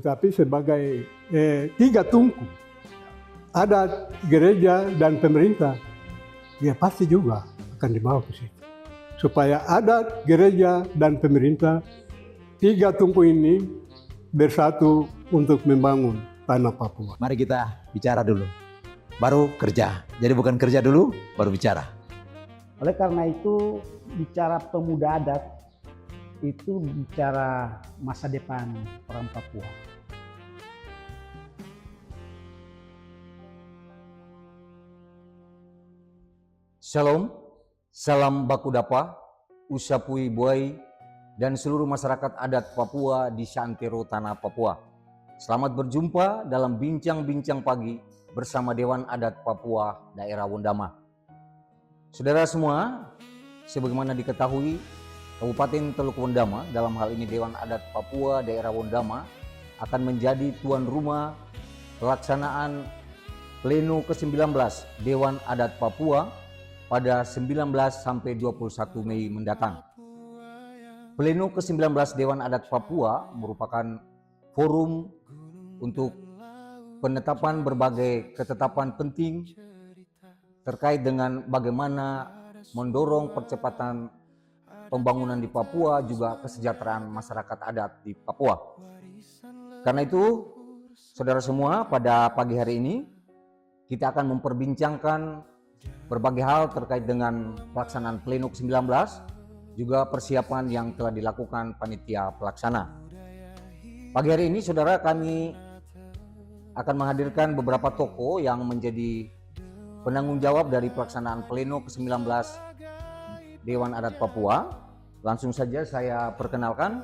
tetapi sebagai tiga tungku, adat, gereja, dan pemerintah, ya pasti juga akan dibawa ke situ. Supaya adat, gereja, dan pemerintah, tiga tungku ini bersatu untuk membangun tanah Papua. Mari kita bicara dulu, baru kerja. Jadi bukan kerja dulu, baru bicara. Oleh karena itu, bicara pemuda adat, itu bicara masa depan orang Papua. Shalom, salam baku dapa, usapui buai, dan seluruh masyarakat adat Papua di Santero Tanah Papua. Selamat berjumpa dalam bincang-bincang pagi bersama Dewan Adat Papua Daerah Wondama. Saudara semua, sebagaimana diketahui, Kabupaten Teluk Wondama, dalam hal ini Dewan Adat Papua Daerah Wondama, akan menjadi tuan rumah pelaksanaan Pleno ke-19 Dewan Adat Papua pada 19 sampai 21 Mei mendatang. Pleno ke-19 Dewan Adat Papua merupakan forum untuk penetapan berbagai ketetapan penting terkait dengan bagaimana mendorong percepatan pembangunan di Papua, juga kesejahteraan masyarakat adat di Papua. Karena itu, saudara semua, pada pagi hari ini kita akan memperbincangkan berbagai hal terkait dengan pelaksanaan Pleno ke-19, juga persiapan yang telah dilakukan panitia pelaksana. Pagi hari ini, saudara, kami akan menghadirkan beberapa tokoh yang menjadi penanggung jawab dari pelaksanaan Pleno ke-19 Dewan Adat Papua. Langsung saja saya perkenalkan.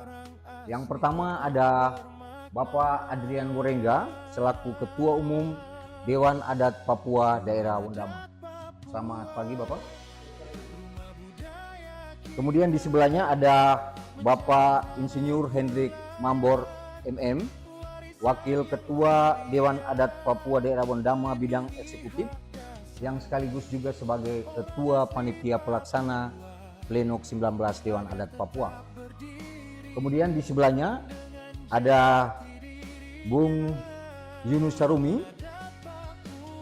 Yang pertama ada Bapak Adrian Worengga selaku Ketua Umum Dewan Adat Papua Daerah Wondama. Selamat pagi Bapak. Kemudian di sebelahnya ada Bapak Insinyur Hendrik Mambor MM, Wakil Ketua Dewan Adat Papua Daerah Wondama bidang eksekutif, yang sekaligus juga sebagai Ketua Panitia Pelaksana Pleno ke-19 Dewan Adat Papua. Kemudian di sebelahnya ada Bung Yunus Sarumi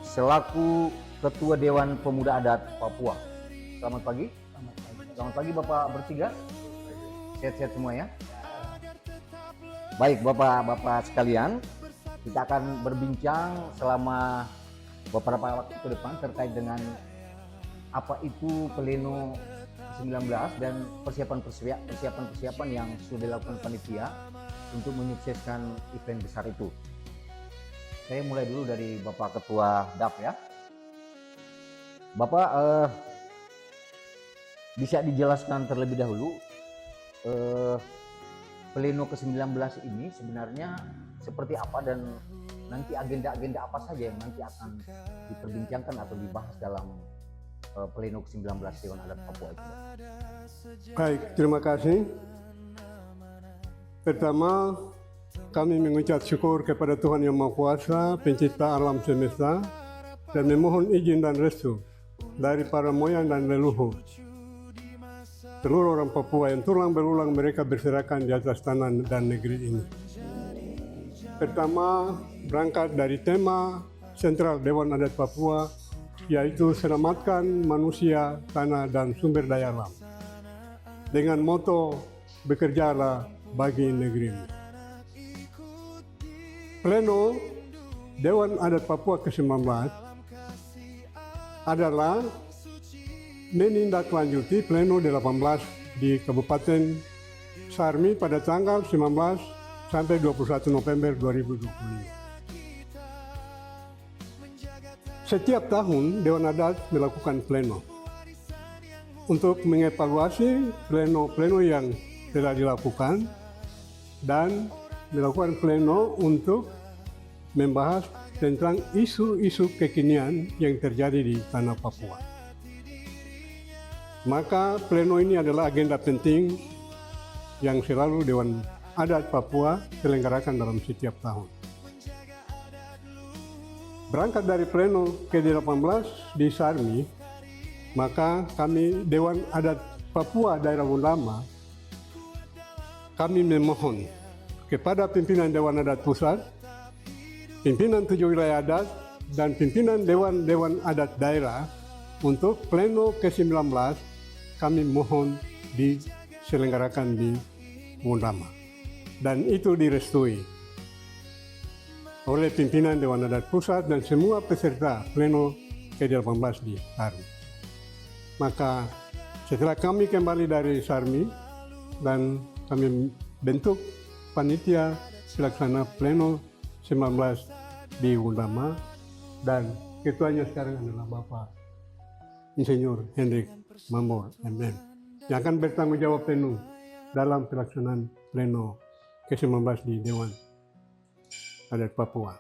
selaku Ketua Dewan Pemuda Adat Papua. Selamat pagi. Selamat pagi Bapak bertiga. Sehat-sehat semua ya. Baik Bapak-bapak sekalian, kita akan berbincang selama beberapa waktu ke depan terkait dengan apa itu Pleno 19 dan persiapan yang sudah dilakukan panitia untuk menyukseskan event besar itu. Saya mulai dulu dari Bapak Ketua DAP ya. Bapak bisa dijelaskan terlebih dahulu Pleno ke-19 ini sebenarnya seperti apa dan nanti agenda-agenda apa saja yang nanti akan diperbincangkan atau dibahas dalam Pleno ke-19 Dewan Adat Papua itu? Baik, terima kasih. Pertama, kami mengucap syukur kepada Tuhan Yang Maha Kuasa, pencipta alam semesta, dan memohon izin dan restu dari para moyang dan leluhur seluruh orang Papua yang tulang belulang mereka berserakan di atas tanah dan negeri ini. Pertama, berangkat dari tema sentral Dewan Adat Papua, yaitu selamatkan manusia, tanah, dan sumber daya alam. Dengan moto, bekerjalah bagi negerimu. Pleno Dewan Adat Papua ke-19 adalah menindaklanjuti Pleno 18 di Kabupaten Sarmi pada tanggal 19 sampai 21 November 2025. Setiap tahun Dewan Adat melakukan pleno untuk mengevaluasi pleno-pleno yang telah dilakukan dan melakukan pleno untuk membahas tentang isu-isu kekinian yang terjadi di tanah Papua. Maka pleno ini adalah agenda penting yang selalu Dewan Adat Papua selenggarakan dalam setiap tahun. Berangkat dari pleno ke-18 di Sarmi, maka kami Dewan Adat Papua Daerah Wondama, kami memohon kepada pimpinan Dewan Adat Pusat, pimpinan 7 wilayah adat, dan pimpinan Dewan Adat Daerah untuk pleno ke-19 kami mohon diselenggarakan di Wondama. Dan itu direstui oleh pimpinan Dewan Adat Pusat dan semua peserta pleno ke-18 di Sarmi. Maka setelah kami kembali dari Sarmi dan kami bentuk panitia pelaksana pleno 19 di Wondama, dan ketuanya sekarang adalah Bapak Insinyur Hendrik Mambor MM yang akan bertanggung jawab penuh dalam pelaksanaan pleno ke-19 di Dewan Adat Papua.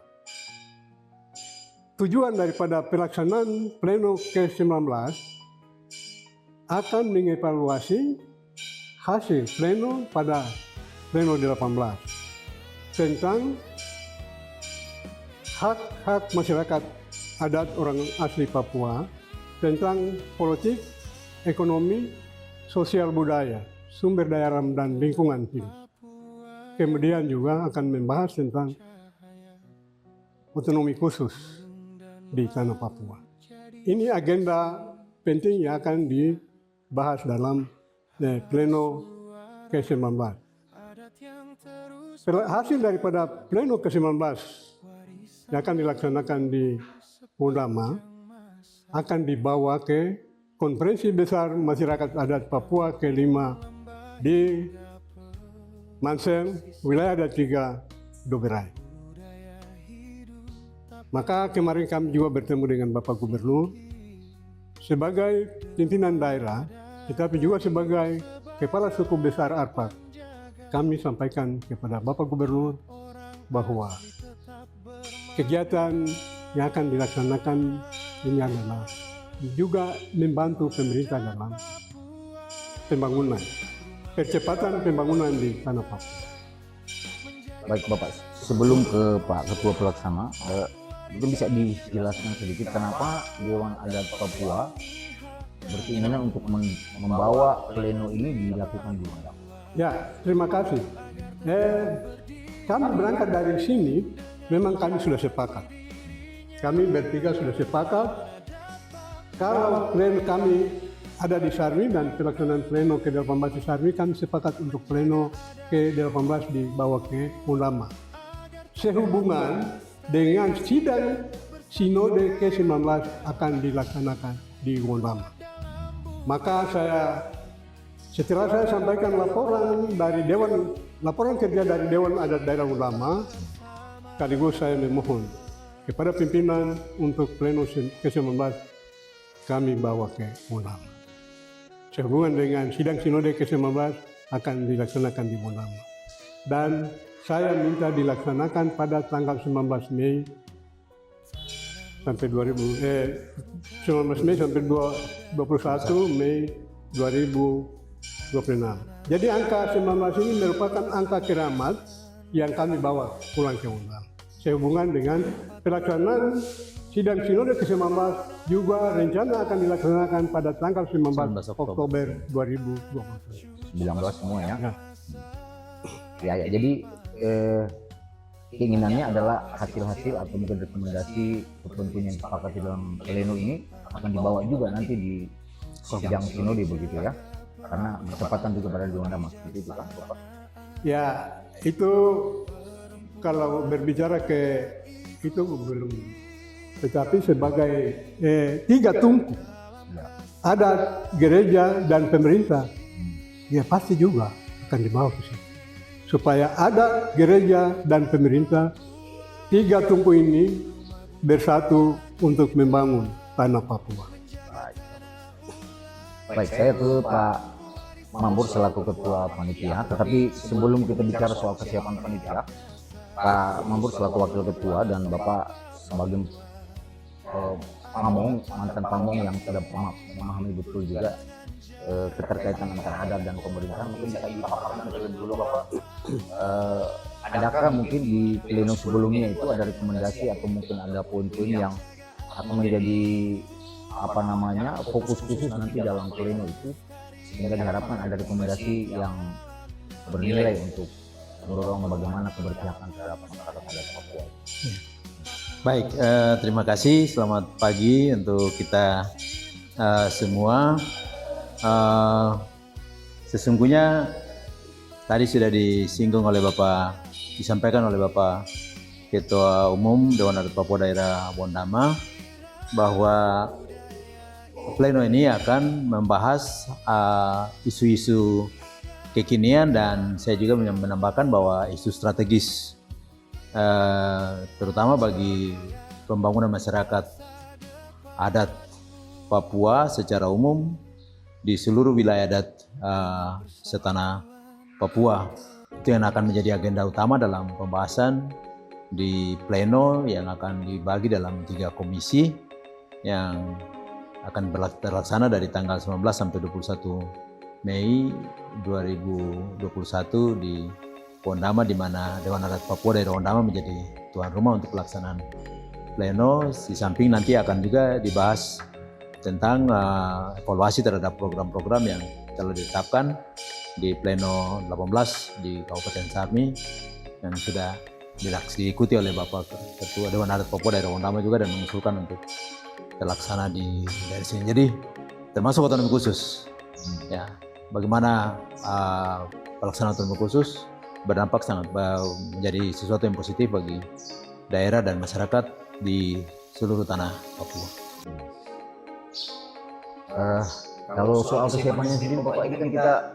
Tujuan daripada pelaksanaan pleno ke-19 akan mengevaluasi hasil pleno pada pleno 18 tentang hak-hak masyarakat adat orang asli Papua, tentang politik, ekonomi, sosial budaya, sumber daya alam dan lingkungan hidup. Kemudian juga akan membahas tentang otonomi khusus di tanah Papua. Ini agenda penting yang akan dibahas dalam pleno ke-19. Hasil daripada pleno ke-19 yang akan dilaksanakan di Wondama akan dibawa ke Konferensi Besar Masyarakat Adat Papua ke-5 di Manseng, wilayah adat 3 Doberai. Maka kemarin kami juga bertemu dengan Bapak Gubernur sebagai pimpinan daerah, tetapi juga sebagai Kepala Suku Besar Arpak. Kami sampaikan kepada Bapak Gubernur bahwa kegiatan yang akan dilaksanakan ini adalah juga membantu pemerintah dalam pembangunan, percepatan pembangunan di tanah Papua. Baik Bapak, sebelum ke Pak Ketua Pelaksana, mungkin bisa dijelaskan sedikit kenapa Dewan Adat Papua berkeinginan untuk membawa pleno ini dilakukan di Wondama? Ya, terima kasih. Kami berangkat dari sini, memang kami sudah sepakat. Kami bertiga sudah sepakat kalau pleno kami ada di Sarmi dan pelaksanaan pleno ke-18 di Sarmi, kami sepakat untuk pleno ke-18 dibawa ke Wondama. Sehubungan dengan sidang Sinode ke-19 akan dilaksanakan di Wondama. Maka setelah saya sampaikan laporan kerja dari Dewan Adat Daerah Wondama, sekaligus saya memohon kepada pimpinan untuk pleno ke-19 kami bawa ke Wondama. Sehubungan dengan sidang Sinode ke-19 akan dilaksanakan di Wondama. Dan saya minta dilaksanakan pada tanggal 19 Mei sampai 19 Mei sampai 21 Mei 2026. Jadi angka 19 ini merupakan angka keramat yang kami bawa pulang ke Wondama. Sehubungan dengan pelaksanaan sidang Sinode ke-19 juga rencana akan dilaksanakan pada tanggal 19 Oktober 2020. 19 semua ya? Ya, jadi keinginannya adalah hasil-hasil atau mungkin rekomendasi tertentu yang disepakati dalam pleno ini akan dibawa juga nanti di sidang Sinode begitu ya? Karena bertepatan juga pada di Wondama, seperti itu kan Bapak? Ya, itu kalau berbicara ke itu belum, tetapi sebagai tiga tungku, adat, gereja, dan pemerintah, ya pasti juga akan dibawa ke situ. Supaya adat, gereja, dan pemerintah, tiga tungku ini bersatu untuk membangun tanah Papua. Baik, saya ke Pak Mambur selaku Ketua Panitia, tetapi sebelum kita bicara soal kesiapan panitia, Pak Mambur selaku Wakil Ketua dan Bapak sebagai pamong, mantan pamong yang sudah memahami betul juga keterkaitan antara adat dan pemerintahan, mungkin bisa dipaparkan terlebih dulu Bapak. Adakah mungkin di pleno sebelumnya itu ada rekomendasi atau mungkin ada poin-poin yang akan menjadi fokus khusus nanti dalam pleno itu, sehingga diharapkan ada rekomendasi yang bernilai untuk mendorong bagaimana keberpihakan terhadap masyarakat adat Papua. Baik, terima kasih. Selamat pagi untuk kita semua. Sesungguhnya tadi sudah disinggung oleh disampaikan oleh Bapak Ketua Umum Dewan Adat Papua Daerah Bondama bahwa pleno ini akan membahas isu-isu kekinian, dan saya juga menambahkan bahwa isu strategis terutama bagi pembangunan masyarakat adat Papua secara umum di seluruh wilayah adat setanah Papua. Itu yang akan menjadi agenda utama dalam pembahasan di pleno yang akan dibagi dalam 3 komisi yang akan terlaksana dari tanggal 19 sampai 21 Mei 2021 di Bondama, di mana Dewan Adat Papua Daerah Bondama menjadi tuan rumah untuk pelaksanaan pleno. Di samping nanti akan juga dibahas tentang evaluasi terhadap program-program yang telah ditetapkan di pleno 18 di Kabupaten Sarmi yang sudah diikuti oleh Bapak Ketua Dewan Adat Papua Daerah Bondama juga, dan mengusulkan untuk terlaksana di daerah sini. Jadi termasuk otonomi khusus. Ya, bagaimana pelaksanaan otonomi khusus berdampak sangat menjadi sesuatu yang positif bagi daerah dan masyarakat di seluruh tanah Papua. Kalau soal kesiapannya sendiri Bapak, ini kan kita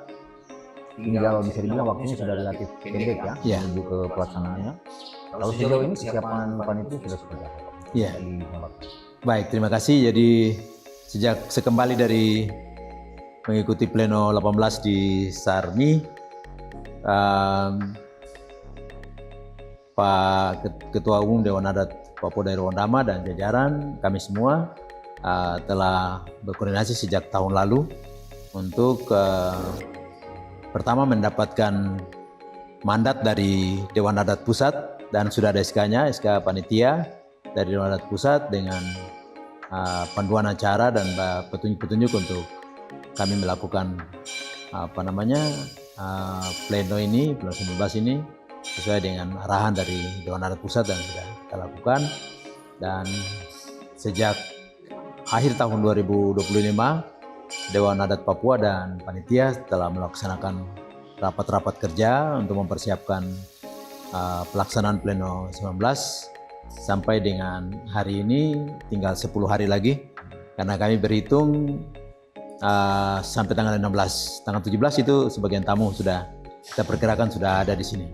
tinggal bisa dibilang waktunya sudah relatif pendek ya menuju ke pelaksanaannya. Kalau sejauh ini kesiapan panitia sudah seperti apa? Iya. Baik, terima kasih. Jadi sejak sekembali dari mengikuti pleno 18 di Sarmi, Pak Ketua Umum Dewan Adat Papua Daerah Bondama dan jajaran kami semua telah berkoordinasi sejak tahun lalu untuk pertama mendapatkan mandat dari Dewan Adat Pusat, dan sudah ada SK-nya, SK Panitia dari Dewan Adat Pusat dengan panduan acara dan petunjuk-petunjuk untuk kami melakukan pleno ini, pleno 19 ini sesuai dengan arahan dari Dewan Adat Pusat, dan sudah kita lakukan. Dan sejak akhir tahun 2025 Dewan Adat Papua dan Panitia telah melaksanakan rapat-rapat kerja untuk mempersiapkan pelaksanaan pleno 19 sampai dengan hari ini tinggal 10 hari lagi, karena kami berhitung sampai tanggal 16, tanggal 17 itu sebagian tamu sudah kita perkirakan sudah ada di sini.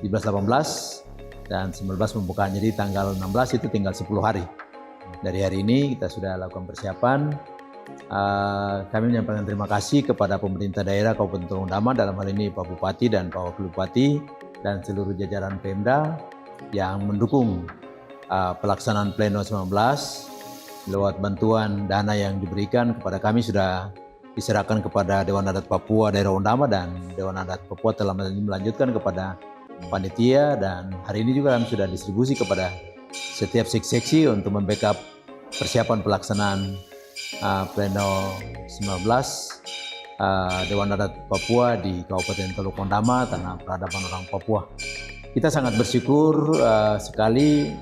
17, 18 dan 19 pembukaan, jadi tanggal 16 itu tinggal 10 hari. Dari hari ini kita sudah lakukan persiapan. Kami menyampaikan terima kasih kepada pemerintah daerah Kabupaten Bondama, dalam hal ini Pak Bupati dan Pak Wakil Bupati dan seluruh jajaran Pemda yang mendukung pelaksanaan pleno 19 lewat bantuan dana yang diberikan kepada kami sudah diserahkan kepada Dewan Adat Papua Daerah Bondama, dan Dewan Adat Papua telah melanjutkan kepada panitia, dan hari ini juga kami sudah distribusi kepada setiap seksi-seksi untuk membackup persiapan pelaksanaan pleno 19 Dewan Adat Papua di Kabupaten Teluk Bondama, Tanah Peradaban Orang Papua. Kita sangat bersyukur sekali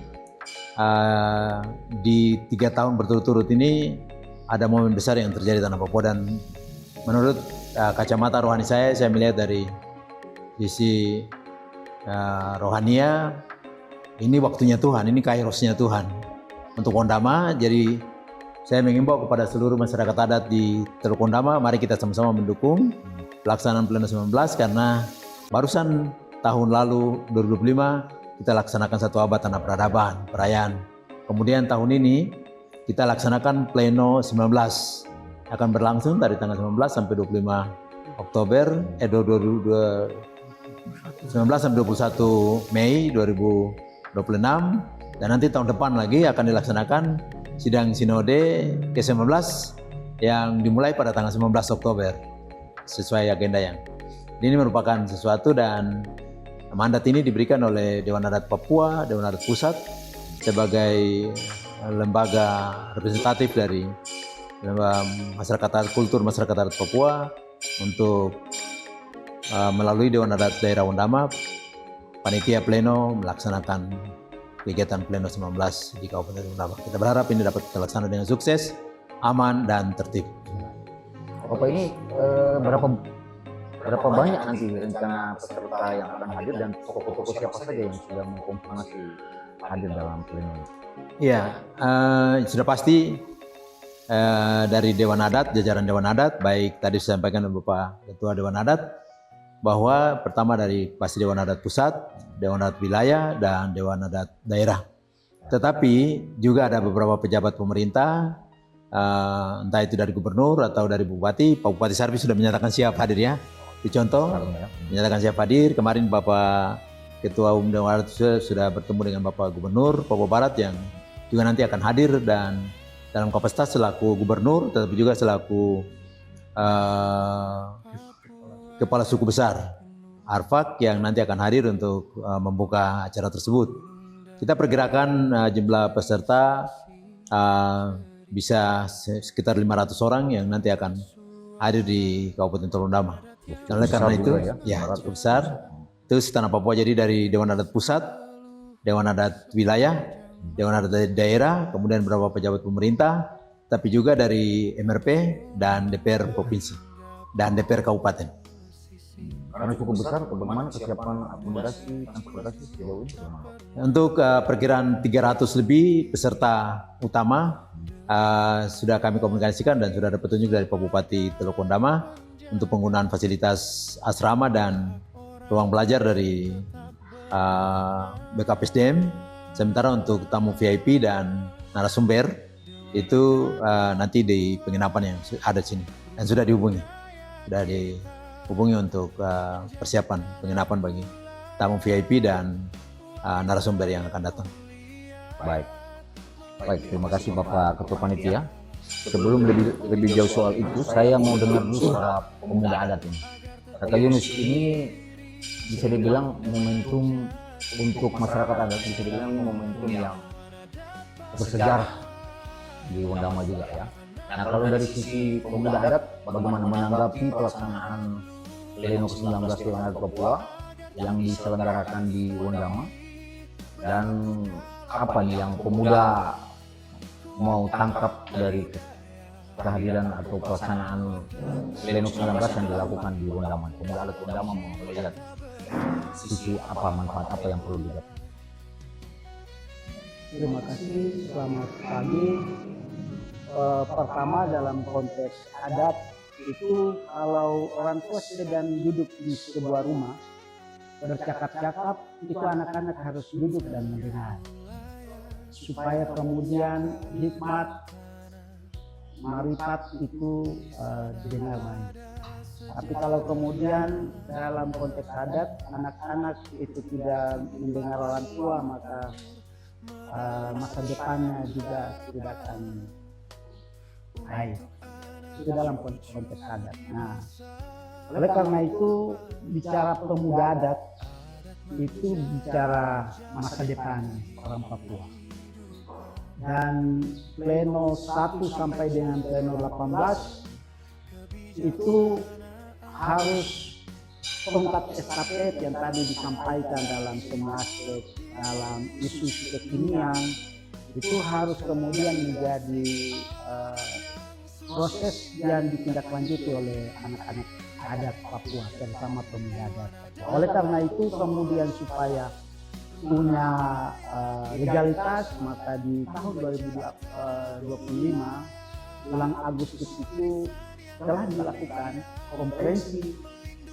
di 3 tahun berturut-turut ini ada momen besar yang terjadi di Tanah Papua, dan menurut kacamata rohani saya melihat dari sisi rohania, ini waktunya Tuhan, ini kairosnya Tuhan untuk Bondama. Jadi saya mengimbau kepada seluruh masyarakat adat di Teluk Bondama, mari kita sama-sama mendukung pelaksanaan pleno 19, karena barusan tahun lalu 2025 kita laksanakan 1 abad Tanah Peradaban, perayaan. Kemudian tahun ini kita laksanakan pleno 19, akan berlangsung dari tanggal 19 sampai 25 Oktober 19 sampai 21 Mei 2026, dan nanti tahun depan lagi akan dilaksanakan sidang sinode ke-19 yang dimulai pada tanggal 19 Oktober sesuai agenda yang ini merupakan sesuatu, dan mandat ini diberikan oleh Dewan Adat Papua, Dewan Adat Pusat sebagai lembaga representatif dari masyarakat adat, kultur masyarakat adat Papua untuk melalui Dewan Adat Daerah Bondama panitia pleno melaksanakan kegiatan pleno 19 di Kabupaten Undama. Kita berharap ini dapat terlaksana dengan sukses, aman, dan tertib. Bapak ini berapa banyak nanti rencana peserta yang akan hadir dan tokoh-tokoh siapa saja yang sudah mengkonfirmasi hadir dalam pleno? Ya, sudah pasti dari Dewan Adat, jajaran Dewan Adat, baik tadi disampaikan oleh Bapak Ketua Dewan Adat, bahwa pertama dari pasti Dewan Adat Pusat, Dewan Adat Wilayah, dan Dewan Adat Daerah. Tetapi juga ada beberapa pejabat pemerintah, entah itu dari gubernur atau dari bupati. Pak Bupati Sarpi sudah menyatakan siap hadir ya. Dicontoh, menyatakan siap hadir. Kemarin Bapak Ketua Umum Dewan Adat sudah bertemu dengan Bapak Gubernur Papua Barat yang juga nanti akan hadir dan dalam kapasitas selaku gubernur, tetapi juga selaku Kepala Suku Besar Arfak yang nanti akan hadir untuk membuka acara tersebut. Kita perkirakan jumlah peserta bisa sekitar 500 orang yang nanti akan hadir di Kabupaten Tolondama. Dan oleh karena itu, ya cukup besar. Itu Tanah Papua jadi dari Dewan Adat Pusat, Dewan Adat Wilayah, Dewan Adat Daerah, kemudian beberapa pejabat pemerintah, tapi juga dari MRP dan DPR Provinsi dan DPR Kabupaten. Karena cukup besar, bagaimana kesiapan akomodasi, transportasi sejauh ini? Untuk perkiraan 300 lebih peserta utama sudah kami komunikasikan dan sudah ada petunjuk dari Pak Bupati Teluk Ondama untuk penggunaan fasilitas asrama dan ruang belajar dari BKPSDM. Sementara untuk tamu VIP dan narasumber itu nanti di penginapan yang ada di sini dan sudah dihubungi untuk persiapan penginapan bagi tamu VIP dan narasumber yang akan datang. Baik, terima kasih Bapak Ketua Panitia. Sebelum lebih jauh soal itu, saya mau dengar dulu suara pemuda adat ini. Kata Yunus, ini bisa dibilang momentum untuk masyarakat adat, bisa dibilang momentum yang bersejarah di Ondama juga ya. Nah, kalau dari sisi pemuda adat, bagaimana menanggapi pelaksanaan Pleno ke-19 Dewan Adat Papua yang diselenggarakan di Ondama, dan apa nih yang pemuda mau tangkap dari kehadiran atau pelaksanaan Pleno 19 yang dilakukan di Ondama? Pemuda adat Ondama mau melihat sisi apa, manfaat apa yang perlu dilihat? Terima kasih, selamat pagi. Pertama dalam konteks adat itu kalau orang tua sedang duduk di sebuah rumah bercakap-cakap, itu anak-anak harus duduk dan mendengar supaya kemudian hikmat marifat itu didengar baik. Tapi kalau kemudian dalam konteks adat anak-anak itu tidak mendengar orang tua, maka masa depannya juga tidak akan baik. Itu dalam konteks adat. Nah, oleh karena itu bicara pemuda adat itu bicara masa depan orang Papua. Dan Pleno 1 sampai dengan Pleno 18 itu harus tongkat estafet yang tadi disampaikan dalam semua aspek dalam isu kekinian itu harus kemudian menjadi proses yang ditindaklanjuti oleh anak-anak adat Papua terutama pemuda adat. Oleh karena itu kemudian supaya punya legalitas, maka di tahun 2025 bulan Agustus itu telah dilakukan konferensi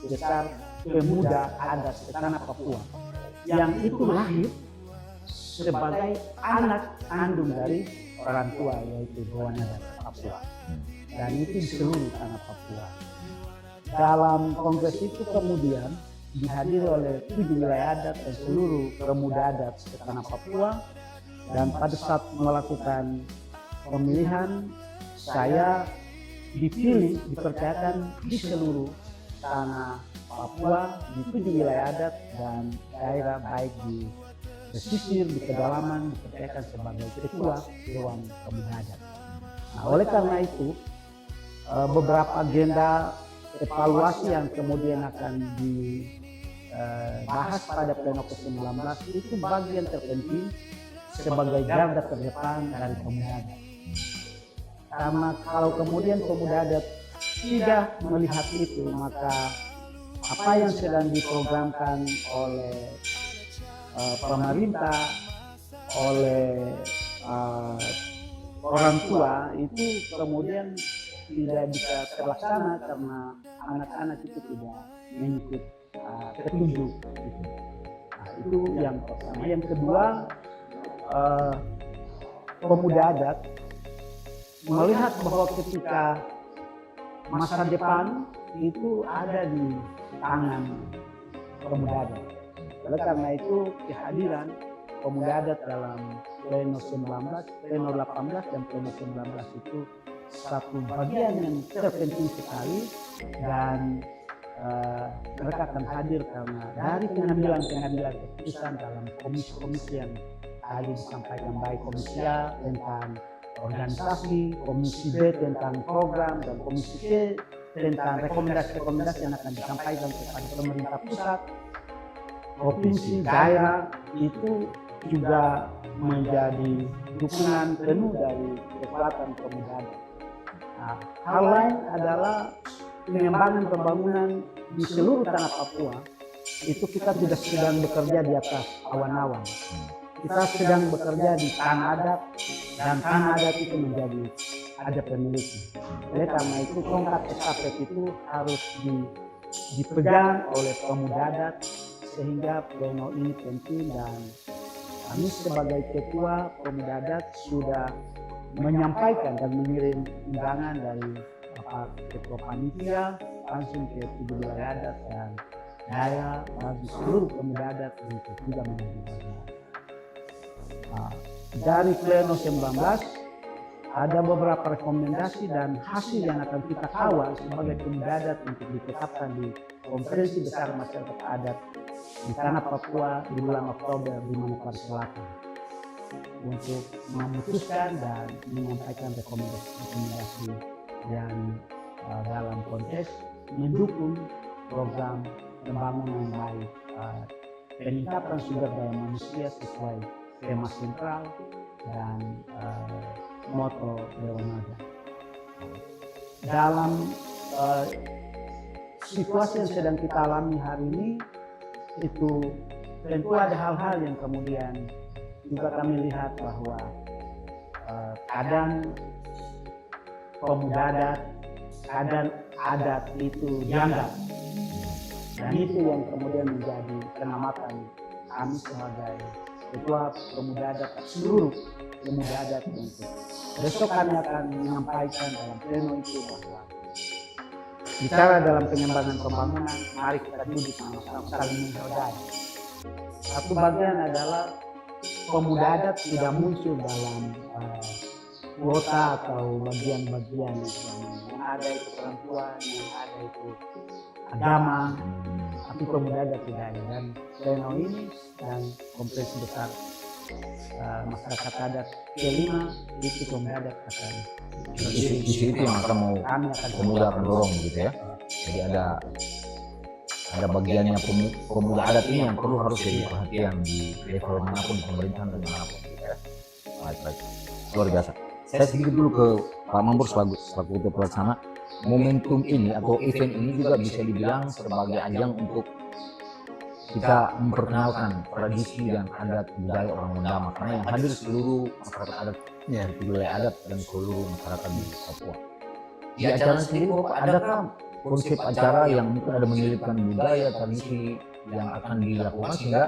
besar pemuda adat Tanah Papua yang itu lahir sebagai anak kandung dari orang tua yaitu Dewan Adat Papua, dan itu di seluruh Tanah Papua. Dalam kongres itu kemudian dihadiri oleh 7 wilayah adat dan seluruh pemuda adat di Tanah Papua, dan pada saat melakukan pemilihan saya dipilih, dipercayakan di seluruh Tanah Papua di 7 wilayah adat dan daerah baik di pesisir, di pedalaman, dipercayakan sebagai ketua Dewan Pemuda Adat. Nah, oleh karena itu beberapa agenda evaluasi yang kemudian akan bahas pada pleno ke-19 itu bagian terpenting sebagai garda terdepan dari pemuda adat. Karena kalau kemudian pemuda adat tidak melihat itu, maka apa yang sedang diprogramkan oleh pemerintah, oleh orang tua itu kemudian tidak bisa terlaksana karena anak-anak itu tidak mengikut petunjuk. Gitu. Nah, itu yang pertama. Yang kedua, pemuda adat melihat bahwa ketika masa depan itu ada di tangan pemuda adat. Oleh karena itu kehadiran pemuda adat dalam pleno 19, pleno 18 dan pleno 19 itu satu bagian yang terpenting sekali, dan mereka akan hadir karena dari pengambilan keputusan dalam komisi-komisi yang tadi disampaikan, baik komisi A tentang organisasi, komisi B tentang program, dan komisi C tentang rekomendasi-rekomendasi yang akan disampaikan kepada pemerintah pusat, provinsi, daerah, itu juga menjadi dukungan penuh dari kekuatan pemuda adat. Nah, hal lain adalah pengembangan pembangunan di seluruh tanah Papua. Itu kita tidak sedang bekerja di atas awan-awan. Kita sedang bekerja di tanah adat, dan tanah adat itu menjadi ada pemiliknya. Oleh karena itu tongkat estafet itu harus dipegang oleh pemuda adat, sehingga pleno ini penting, dan kami sebagai ketua pemuda adat sudah menyampaikan dan mengirim undangan dari Bapak Ketua Panitia langsung ke 7 wilayah adat dan daerah bagi seluruh pemuda adat untuk juga menjadi bagian. Dari pleno 19 ada beberapa rekomendasi dan hasil yang akan kita kawal sebagai pemuda adat untuk ditetapkan di Konferensi Besar Masyarakat Adat di Tanah Papua di bulan Oktober di Manokwari Selatan, untuk memutuskan dan menyampaikan rekomendasi yang dalam konteks mendukung program pembangunan baik peningkatan sumber daya manusia sesuai tema sentral dan moto Dewan Adat. Dalam situasi yang sedang kita alami hari ini, itu tentu ada hal-hal yang kemudian juga kami lihat bahwa kadang pemuda adat, kadang adat itu dianggap, dan itu yang kemudian menjadi pengamatan kami sebagai ketua pemuda adat seluruh pemuda adat. Untuk besok kami akan menyampaikan dalam pleno itu bahwa bicara dalam pengembangan pembangunan, mari kita duduk sama-sama saling menghargai. Satu bagian adalah pemuda adat tidak muncul dalam kuota atau bagian-bagian yang ada itu perempuan, yang ada itu agama, tapi pemuda adat tidak ada. Dan pleno ini dan konferensi besar masyarakat adat kelima itu pemuda adat akan Isu itu yang akan mau pemuda akan dorong gitu ya. Jadi ada bagiannya pemuda adat ini yang perlu harus jadi perhatian di level manapun, pemerintahan dan manapun gitu ya. Baik. Luar biasa. Saya sedikit dulu ke Pak Mambur selaku ketua pelaksana. Momentum ini atau event ini juga bisa dibilang sebagai ajang untuk kita memperkenalkan tradisi dan adat budaya orang Mendama, karena yang hadir seluruh masyarakat adat di wilayah adat dan seluruh masyarakat di Papua. Di acara sendiri Bapak, adakah konsep acara yang mungkin ada menyelipkan budaya tradisi yang akan dilakukan sehingga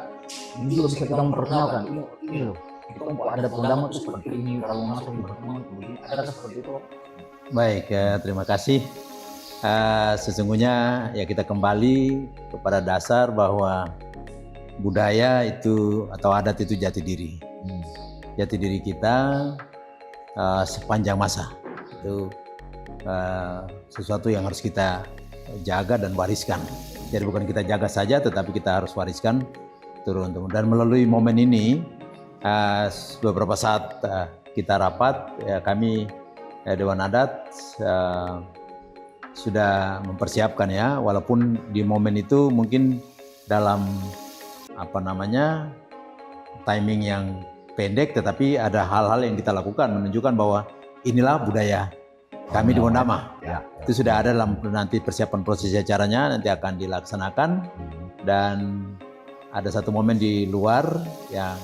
ini juga bisa kita memperkenalkan ini loh, kita ada Mendama itu seperti ini, kalau masuk di pertemuan begini, adakah seperti itu? Baik, terima kasih. Sesungguhnya ya kita kembali kepada dasar bahwa budaya itu atau adat itu jati diri. Jati diri kita sepanjang masa. Itu sesuatu yang harus kita jaga dan wariskan. Jadi bukan kita jaga saja, tetapi kita harus wariskan turun-temurun. Dan melalui momen ini, beberapa saat kita rapat, ya, kami Dewan Adat sudah mempersiapkan ya, walaupun di momen itu mungkin dalam timing yang pendek, tetapi ada hal-hal yang kita lakukan menunjukkan bahwa inilah budaya kami di Wondama. Ya. Itu sudah ada dalam nanti persiapan prosesi acaranya, nanti akan dilaksanakan. Dan ada satu momen di luar yang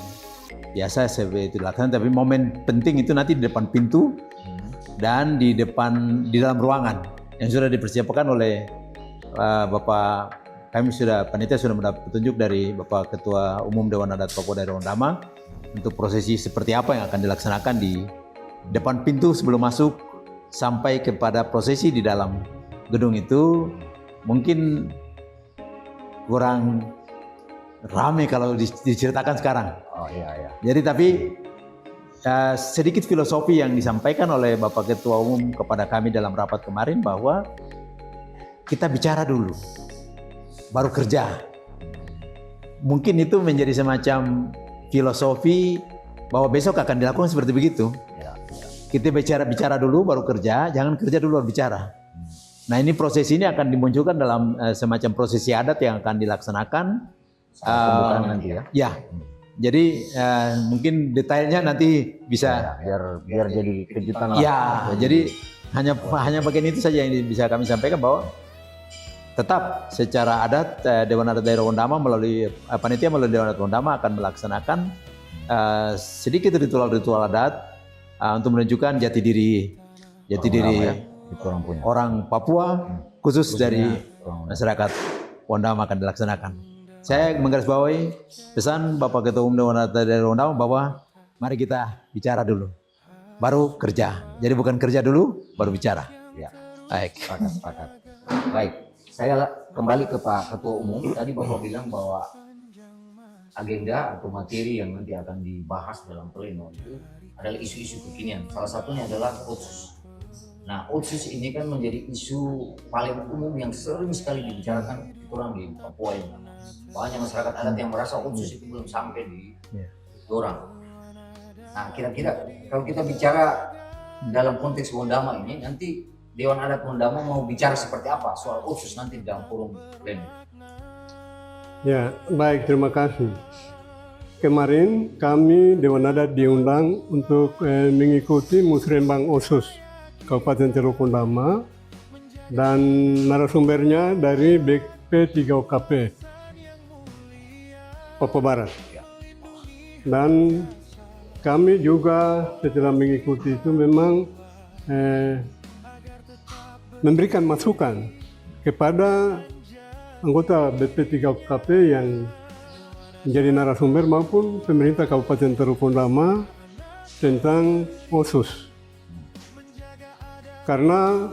biasa seperti itu dilaksanakan, tapi momen penting itu nanti di depan pintu dan di dalam ruangan yang sudah dipersiapkan oleh Bapak. Kami panitia sudah mendapat petunjuk dari Bapak Ketua Umum Dewan Adat Papua Daerah Wondama untuk prosesi seperti apa yang akan dilaksanakan di depan pintu sebelum masuk sampai kepada prosesi di dalam gedung itu. Mungkin kurang ramai kalau diceritakan sekarang. Oh iya. Jadi tapi sedikit filosofi yang disampaikan oleh Bapak Ketua Umum kepada kami dalam rapat kemarin bahwa kita bicara dulu, baru kerja. Mungkin itu menjadi semacam filosofi bahwa besok akan dilakukan seperti begitu. Kita bicara dulu baru kerja, jangan kerja dulu baru bicara. Nah ini proses ini akan dimunculkan dalam semacam prosesi adat yang akan dilaksanakan. Pembukaan nanti ya. Ya, jadi mungkin detailnya nanti bisa. Biar jadi kejutan lah. Ya, jadi hanya bagian itu saja yang bisa kami sampaikan, bahwa tetap secara adat Dewan Adat Daerah Wondama melalui panitia melalui Dewan Adat Wondama akan melaksanakan sedikit ritual-ritual adat untuk menunjukkan jati diri orang Papua, khusus dari masyarakat Wondama akan dilaksanakan. Saya menggarisbawahi pesan Bapak Ketua Umum Dewan Adat Daerah Wondama bahwa mari kita bicara dulu, baru kerja. Jadi bukan kerja dulu, baru bicara. Ya. Baik. Sepakat. Baik. Saya kembali ke Pak Ketua Umum. Tadi Bapak bilang bahwa agenda atau materi yang nanti akan dibahas dalam pleno itu adalah isu-isu kekinian. Salah satunya adalah Otsus. Nah, Otsus ini kan menjadi isu paling umum yang sering sekali dibicarakan orang di Papua ini. Banyak masyarakat adat yang merasa Otsus itu belum sampai di orang. Nah, kira-kira kalau kita bicara dalam konteks Wondama ini, nanti Dewan Adat Wondama mau bicara seperti apa soal Otsus nanti dalam forum pleno? Ya, baik, terima kasih. Kemarin kami Dewan Adat diundang untuk mengikuti musrenbang Otsus Kabupaten Teluk Wondama, dan narasumbernya dari BP3OKP Papua Barat. Dan kami juga setelah mengikuti itu memang memberikan masukan kepada anggota BP3OKP yang menjadi narasumber maupun pemerintah Kabupaten Teluk Wondama tentang Otsus. Karena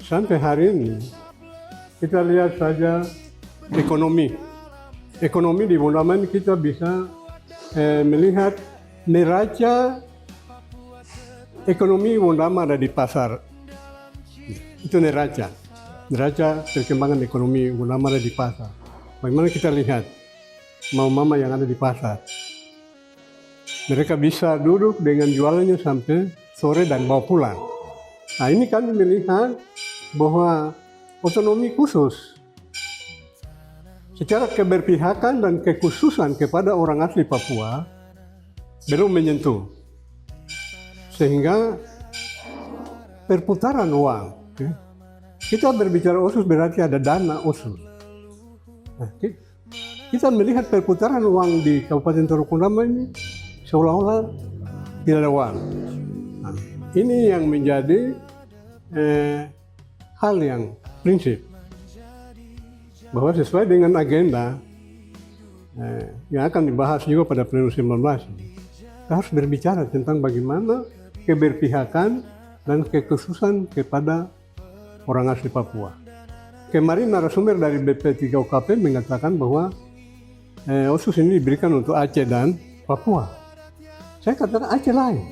sampai hari ini kita lihat saja ekonomi di Wondama ini kita bisa melihat neraca ekonomi Wondama ada di pasar. Itu neraca perkembangan ekonomi Wondama ada di pasar. Bagaimana kita lihat mama yang ada di pasar, mereka bisa duduk dengan jualannya sampai sore dan bawa pulang. Nah ini kami melihat bahwa otonomi khusus secara keberpihakan dan kekhususan kepada orang asli Papua belum menyentuh, sehingga perputaran uang. Kita berbicara Otsus berarti ada dana Otsus. Nah, kita melihat perputaran uang di Kabupaten Teluk Wondama ini seolah-olah tidak ada uang. Nah, ini yang menjadi hal yang prinsip, bahwa sesuai dengan agenda yang akan dibahas juga pada pleno 19, kita harus berbicara tentang bagaimana keberpihakan dan kekhususan kepada orang asli Papua. Kemarin narasumber dari BP3OKP mengatakan bahwa Otsus ini diberikan untuk Aceh dan Papua. Saya katakan Aceh lain.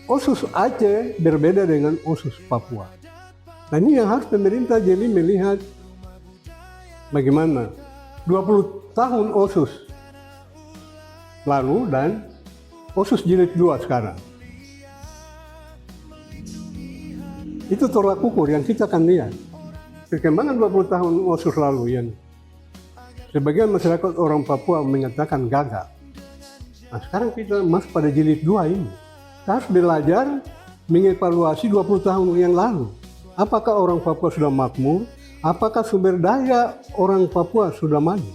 Otsus Aceh berbeda dengan Otsus Papua. Nah ini yang harus pemerintah jadi melihat bagaimana 20 tahun Otsus lalu dan Otsus jilid 2 sekarang. Itu tolak ukur yang kita akan lihat. perkembangan 20 tahun OSUS lalu ya, sebagian masyarakat orang Papua menyatakan gagal. Nah, sekarang kita masuk pada jilid 2 ini. Kita harus belajar mengevaluasi 20 tahun yang lalu. Apakah orang Papua sudah makmur? Apakah sumber daya orang Papua sudah maju?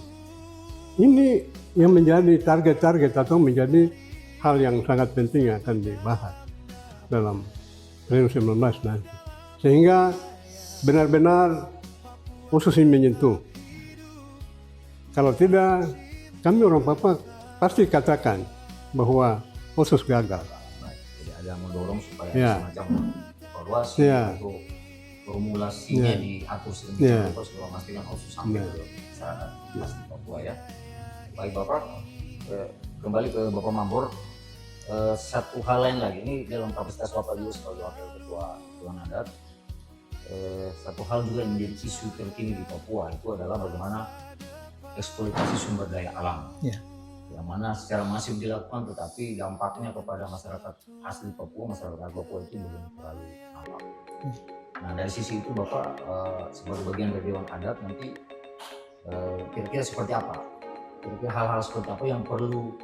Ini yang menjadi target-target atau menjadi hal yang sangat penting yang akan dibahas dalam Pleno 19 nanti. Sehingga benar-benar OSUS ini menyentuh. Kalau tidak, kami orang Papua pasti katakan bahwa OSUS gagal. Baik, jadi ada mendorong supaya Ya. semacam evaluasi Ya. untuk formulasinya Ya. diatur Ya. sedemikian rupa supaya memastikan OSUS sampai Ya. ke masyarakat asli Papua ya. Baik Bapak, kembali ke Bapak Mambor. Satu hal lain lagi, ini dalam kapasitas Bapak juga sebagai Wakil Ketua Dewan Adat, satu hal juga yang menjadi isu terkini di Papua itu adalah bagaimana eksploitasi sumber daya alam. Ya. Yang mana secara masif dilakukan, tetapi dampaknya kepada masyarakat asli Papua, masyarakat Papua itu belum terlalu nampak. Nah dari sisi itu Bapak sebagai bagian dari Dewan Adat nanti kira-kira seperti apa? Kira-kira hal-hal seperti apa yang perlu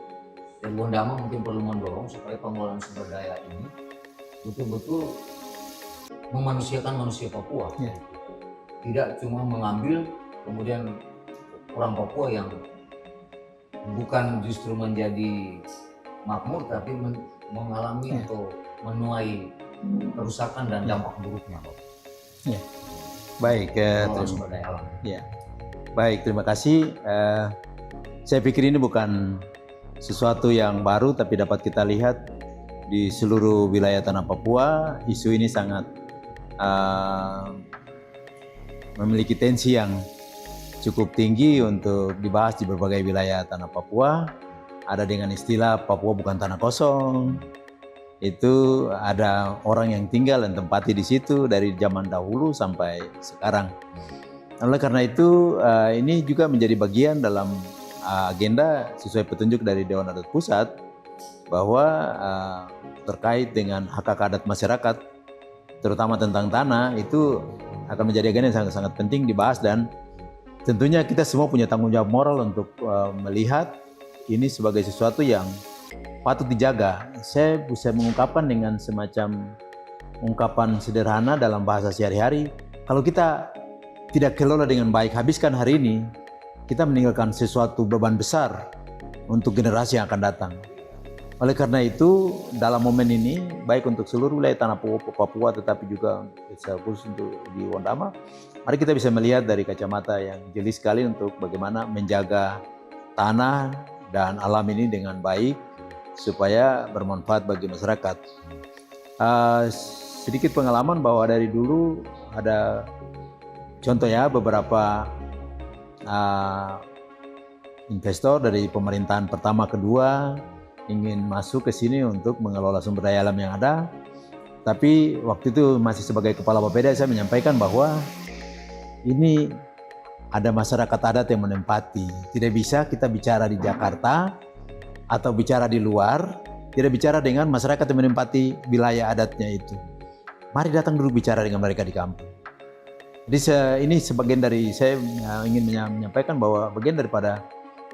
dari Wondama mungkin perlu mendorong supaya pengelolaan sumber daya ini betul-betul memanusiakan manusia Papua. Ya. Tidak cuma mengambil kemudian orang Papua yang bukan justru menjadi makmur tapi mengalami Ya. atau menuai kerusakan dan dampak buruknya. Baik, Pengelolaan sumber daya alam. ya. Baik, terima kasih. Saya pikir ini bukan sesuatu yang baru, tapi dapat kita lihat di seluruh wilayah tanah Papua. Isu ini sangat memiliki tensi yang cukup tinggi untuk dibahas di berbagai wilayah tanah Papua. Ada dengan istilah Papua bukan tanah kosong. Itu ada orang yang tinggal dan tempati di situ dari zaman dahulu sampai sekarang. Oleh karena itu, ini juga menjadi bagian dalam agenda sesuai petunjuk dari Dewan Adat Pusat bahwa terkait dengan hak-hak adat masyarakat, terutama tentang tanah, itu akan menjadi agenda yang sangat-sangat penting dibahas, dan tentunya kita semua punya tanggung jawab moral untuk melihat ini sebagai sesuatu yang patut dijaga. Saya bisa mengungkapkan dengan semacam ungkapan sederhana dalam bahasa sehari-hari, kalau kita tidak kelola dengan baik, habiskan hari ini, kita meninggalkan sesuatu beban besar untuk generasi yang akan datang. Oleh karena itu, dalam momen ini, baik untuk seluruh wilayah tanah Papua, tetapi juga secara khusus untuk di Wondama, mari kita bisa melihat dari kacamata yang jeli sekali untuk bagaimana menjaga tanah dan alam ini dengan baik, supaya bermanfaat bagi masyarakat. Sedikit pengalaman bahwa dari dulu ada contoh ya, beberapa investor dari pemerintahan pertama kedua ingin masuk ke sini untuk mengelola sumber daya alam yang ada. Tapi waktu itu masih sebagai kepala Bapeda, saya menyampaikan bahwa ini ada masyarakat adat yang menempati. Tidak bisa kita bicara di Jakarta atau bicara di luar, tidak bicara dengan masyarakat yang menempati wilayah adatnya itu. Mari datang dulu bicara dengan mereka di kampung. Jadi ini sebagian dari, saya ingin menyampaikan bahwa bagian daripada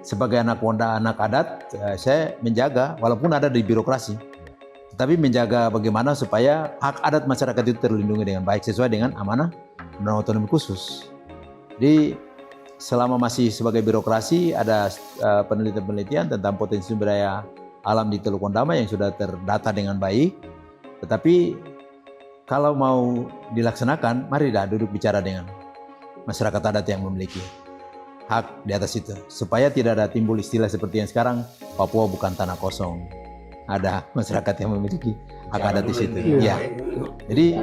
sebagai anak Wonda, anak adat, saya menjaga walaupun ada di birokrasi, tetapi menjaga bagaimana supaya hak adat masyarakat itu terlindungi dengan baik sesuai dengan amanah Undang Otonomi Khusus. Jadi selama masih sebagai birokrasi, ada penelitian-penelitian tentang potensi sumber daya alam di Teluk Wondama yang sudah terdata dengan baik. Tetapi kalau mau dilaksanakan, mari dah duduk bicara dengan masyarakat adat yang memiliki hak di atas itu, supaya tidak ada timbul istilah seperti yang sekarang, Papua bukan tanah kosong. Ada masyarakat yang memiliki hak adat di situ. Ya. Jadi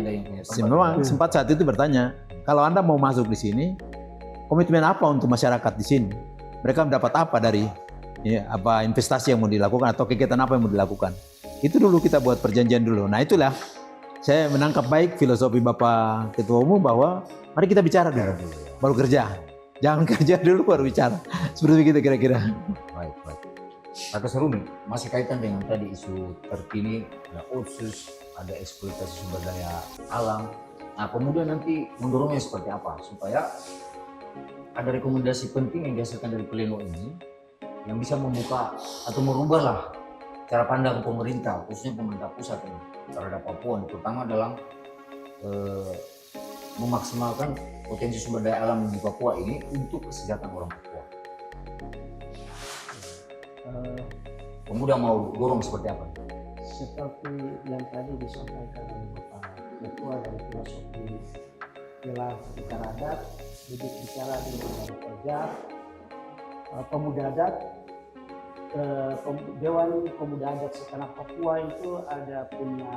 memang sempat saat itu bertanya, kalau Anda mau masuk di sini, komitmen apa untuk masyarakat di sini? Mereka mendapat apa dari apa investasi yang mau dilakukan atau kegiatan apa yang mau dilakukan? Itu dulu kita buat perjanjian dulu. Nah itulah saya menangkap baik filosofi Bapak Ketua Umum bahwa mari kita bicara dulu, baru kerja. Jangan kerja dulu baru bicara. Seperti itu kira-kira. Baik. Pak Serumi, masih kaitan dengan tadi isu terkini, ada OSUS, ada eksploitasi sumber daya alam. Nah, pemuda nanti mendorongnya seperti apa supaya ada rekomendasi penting yang dihasilkan dari pleno ini yang bisa membuka atau merubahlah cara pandang pemerintah, khususnya pemerintah pusat ini terhadap Papua, terutama dalam memaksimalkan potensi sumber daya alam di Papua ini untuk kesejahteraan orang Papua. Pemuda mau dorong seperti apa? Seperti yang tadi disampaikan oleh Bapak Ketua dari filosofi pilar bicara adat, duduk bicara di lembaga kerja, pemuda adat, Dewan Pemuda Adat Setanah Papua itu ada punya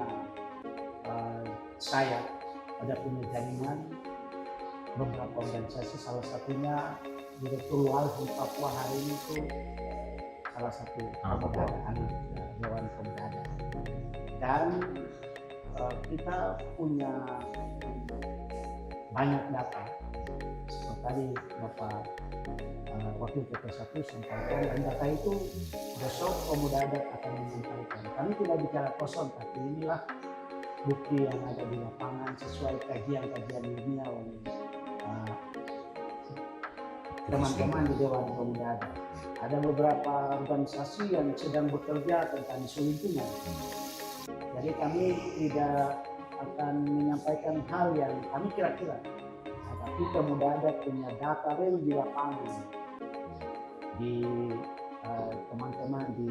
sayap, ada punya jaringan beberapa organisasi, salah satunya Direktur Walhi Papua hari ini itu salah satu pemuda adat, Dewan Pemuda Adat. Dan kita punya banyak data seperti tadi Bapak Wakil Ketua 1 sampaikan, dan data itu besok pemuda adat akan menyampaikan. Kami tidak bicara kosong, tapi inilah bukti yang ada di lapangan sesuai kajian-kajian ilmiah oleh teman-teman di Dewan Pemuda Adat. Ada beberapa organisasi yang sedang bekerja tentang isu lingkungan. Jadi kami tidak akan menyampaikan hal yang kami kira-kira, tapi pemuda adat punya data real di lapangan, di teman-teman di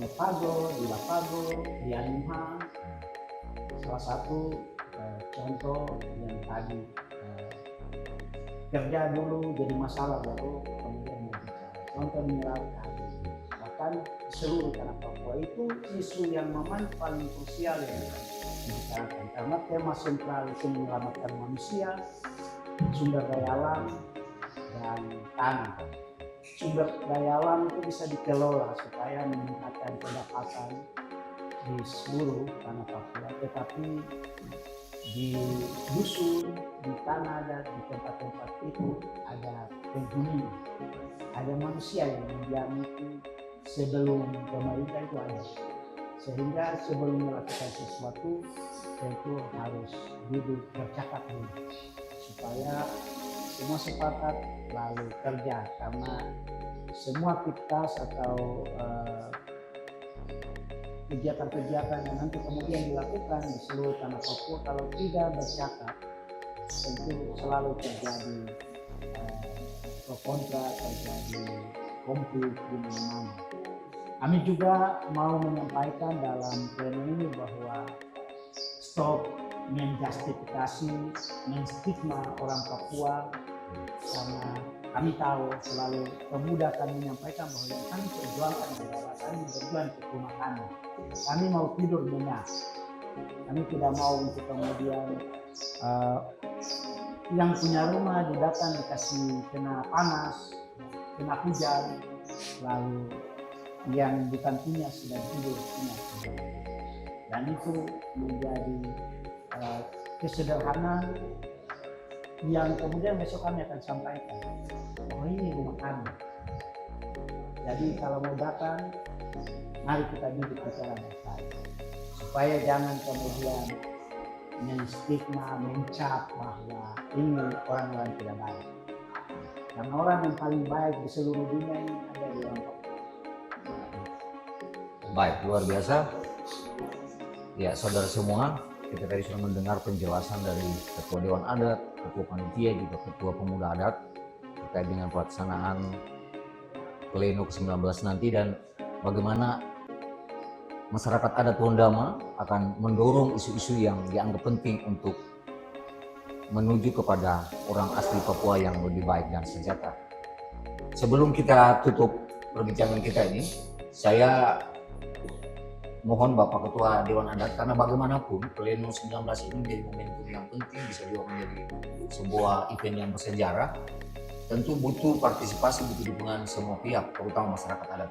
Nepago, di Lapago, di Animha. Salah satu contoh yang tadi kerja dulu jadi masalah baru kemudian berbicara. Contoh mineral tadi, bahkan seluruh tanah Papua itu isu yang memang paling krusial yang dibicarakan karena tema sentral itu menyelamatkan manusia, sumber daya alam, dan tanah. Sumber daya alam itu bisa dikelola supaya meningkatkan pendapatan di seluruh tanah Papua, tetapi di dusun, di tanah dan di tempat-tempat itu ada penghuni, ada manusia yang mendiami itu sebelum pemerintah itu ada. Sehingga sebelum melakukan sesuatu tentu harus duduk bercakap dulu supaya semua sepakat lalu kerja, karena semua aktivitas atau kegiatan-kegiatan yang nanti kemudian dilakukan di seluruh tanah Papua kalau tidak bercakap tentu selalu terjadi pro kontra, terjadi konflik di mana-mana. Kami juga mau menyampaikan dalam pleno ini bahwa stop menjustifikasi, menstigma orang Papua, karena kami tahu selalu pemuda kami menyampaikan bahwa yang kami perjuangkan adalah kami berjuang untuk rumah kami. Kami mau tidur nyenyak. Kami tidak mau untuk kemudian yang punya rumah datang dikasih kena panas, kena hujan, lalu yang bukan punya sedang tidur nyenyak. Dan itu menjadi kesederhanaan yang kemudian besok kami akan sampaikan. Oh, ini rumah kami. Jadi kalau mau datang, mari kita duduk bicara baik-baik. Supaya jangan kemudian menstigma, mencap bahwa ini orang-orang tidak baik. Karena orang yang paling baik di seluruh dunia ini ada di orang Papua. Baik, luar biasa. Ya, saudara semua, kita tadi sudah mendengar penjelasan dari Ketua Dewan Adat, Ketua Panitia, juga Ketua Pemuda Adat terkait dengan pelaksanaan Pleno ke-19 nanti dan bagaimana masyarakat adat Wondama akan mendorong isu-isu yang dianggap penting untuk menuju kepada orang asli Papua yang lebih baik dan sejahtera. Sebelum kita tutup perbincangan kita ini, saya mohon Bapak Ketua Dewan Adat, karena bagaimanapun Pleno 19 ini menjadi momentum yang penting, bisa juga menjadi sebuah event yang bersejarah. Tentu butuh partisipasi, butuh dukungan semua pihak, terutama masyarakat adat.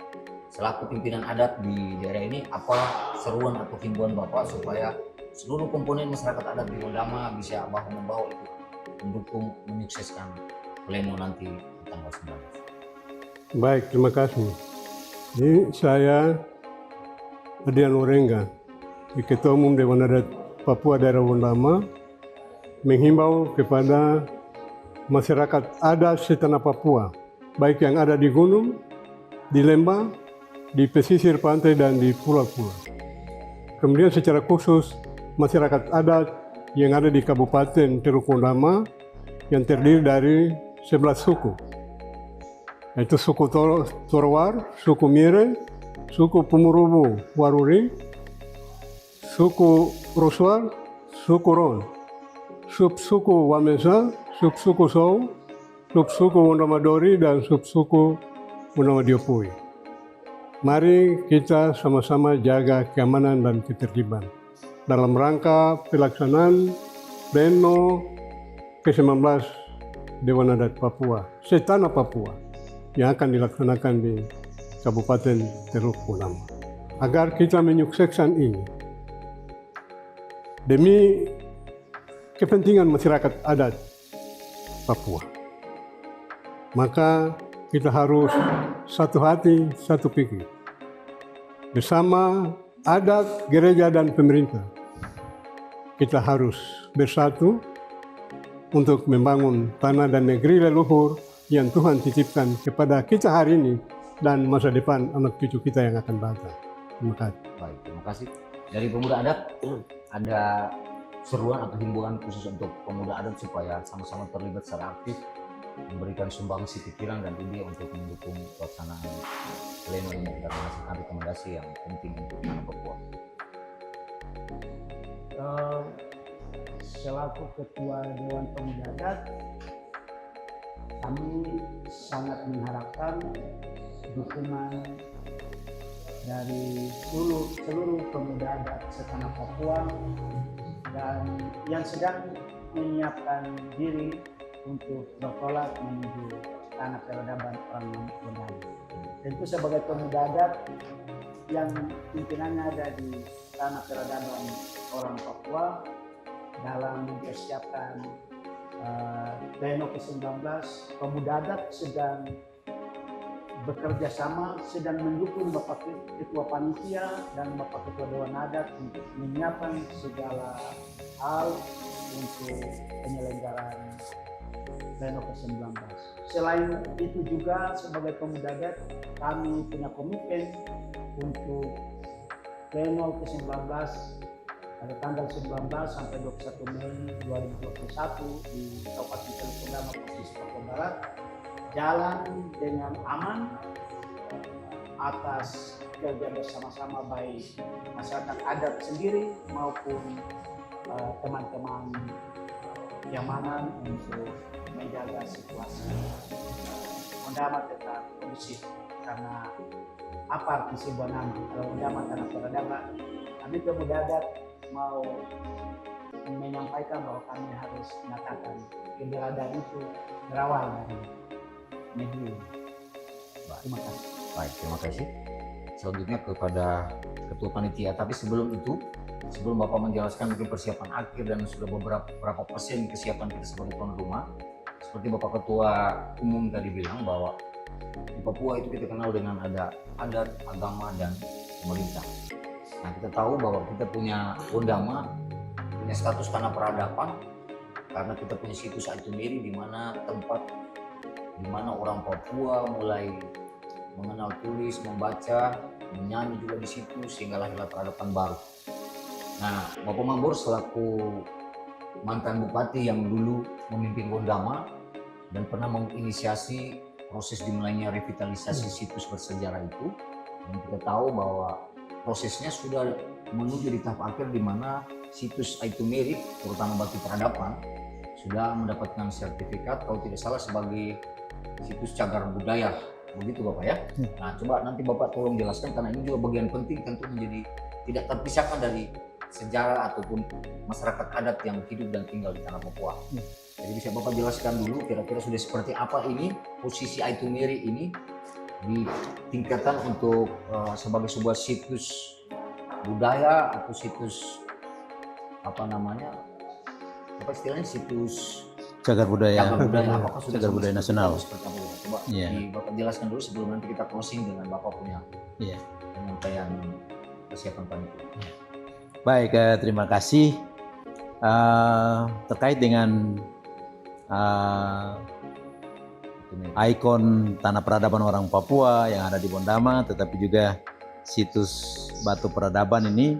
Selaku pimpinan adat di daerah ini, apa seruan atau himbauan Bapak supaya seluruh komponen masyarakat adat di Wondama bisa bahu-membahu itu mendukung menyukseskan Pleno nanti di tanggal 19. Baik, terima kasih. Ini saya Adian Orenga, di Ketua Umum Dewan Adat Papua Daerah Wondama menghimbau kepada masyarakat adat setanah Papua, baik yang ada di gunung, di lembah, di pesisir pantai, dan di pulau-pulau. Kemudian secara khusus masyarakat adat yang ada di Kabupaten Teluk Wondama yang terdiri dari 11 suku, yaitu suku Torowar, suku Mire, suku Pumurubu Waruri, suku Roswar, suku Ron, subsuku Wamesa, subsuku Sou, subsuku Wondamadori, dan subsuku Wondamadiopui. Mari kita sama-sama jaga keamanan dan ketertiban dalam rangka pelaksanaan Pleno ke-19 Dewan Adat Papua, setanah Papua, yang akan dilaksanakan di Kabupaten Teluk Wondama. Agar kita menyukseskan ini, demi kepentingan masyarakat adat Papua, maka kita harus satu hati, satu pikir. Bersama adat, gereja, dan pemerintah, kita harus bersatu untuk membangun tanah dan negeri leluhur yang Tuhan titipkan kepada kita hari ini dan masa depan anak cucu kita yang akan datang. Terima kasih. Baik, terima kasih. Dari pemuda adat, ada seruan atau himbauan khusus untuk pemuda adat supaya sama-sama terlibat secara aktif, memberikan sumbangsi pikiran dan ide untuk mendukung pelaksanaan pleno ini dan menghasilkan rekomendasi yang penting untuk tanah Papua. Selaku Ketua Dewan Pemuda Adat, kami sangat mengharapkan dukungan dari seluruh pemuda adat setanah Papua dan yang sedang menyiapkan diri untuk bertolak menuju tanah peradaban orang Wondama. Tentu sebagai pemuda adat yang pimpinannya ada di tanah peradaban orang Papua dalam mempersiapkan Pleno ke-19, pemuda adat sedang bekerja sama, sedang mendukung Bapak Ketua Panitia dan Bapak Ketua Dewan Adat untuk menyiapkan segala hal untuk penyelenggaraan Pleno ke-19. Selain itu juga sebagai pemuda adat kami punya komitmen untuk Pleno ke-19 pada tanggal 19 sampai 21 Mei 2021 di Kabupaten Teluk Wondama, Provinsi Papua Barat, jalan dengan aman atas kerja bersama-sama baik masyarakat adat sendiri maupun teman-teman keamanan untuk menjaga situasi Wondama tetap kondusif. Karena apa arti sebuah nama? Kalau Wondama tanah peradaban, kami pemuda adat mau menyampaikan bahwa kami harus mengatakan keberadaan itu berawal dari negeri. Terima kasih. Baik, terima kasih. Selanjutnya kepada Ketua Panitia. Tapi sebelum itu, sebelum Bapak menjelaskan mungkin persiapan akhir dan sudah berapa persen kesiapan kita sebagai tuan rumah, seperti Bapak Ketua Umum tadi bilang bahwa di Papua itu kita kenal dengan ada adat, agama, dan pemerintah. Nah, kita tahu bahwa kita punya Wondama, punya status tanah peradaban karena kita punya situs Aitumiri di mana tempat di mana orang Papua mulai mengenal tulis, membaca, menyanyi juga di situ sehingga lahirlah peradaban baru. Nah, Bapak Mambor selaku mantan bupati yang dulu memimpin Wondama dan pernah menginisiasi proses dimulainya revitalisasi situs bersejarah itu, dan kita tahu bahwa prosesnya sudah menuju di tahap akhir di mana situs Aitumiri, terutama Batu Peradaban, sudah mendapatkan sertifikat kalau tidak salah sebagai situs cagar budaya. Begitu Bapak ya? Nah, coba nanti Bapak tolong jelaskan karena ini juga bagian penting tentu menjadi tidak terpisahkan dari sejarah ataupun masyarakat adat yang hidup dan tinggal di tanah Papua. Jadi bisa Bapak jelaskan dulu kira-kira sudah seperti apa ini posisi Aitumiri ini di tingkatan untuk sebagai sebuah situs budaya atau situs apa namanya, apa istilahnya, situs Cagar budaya. Apakah sudah Cagar budaya nasional. seperti apa? Coba Iya. Bapak jelaskan dulu sebelum nanti kita closing dengan Bapak punya Iya. penyampaian persiapan panitia. Baik, terima kasih. Terkait dengan ikon tanah peradaban orang Papua yang ada di Bondama, tetapi juga situs batu peradaban ini,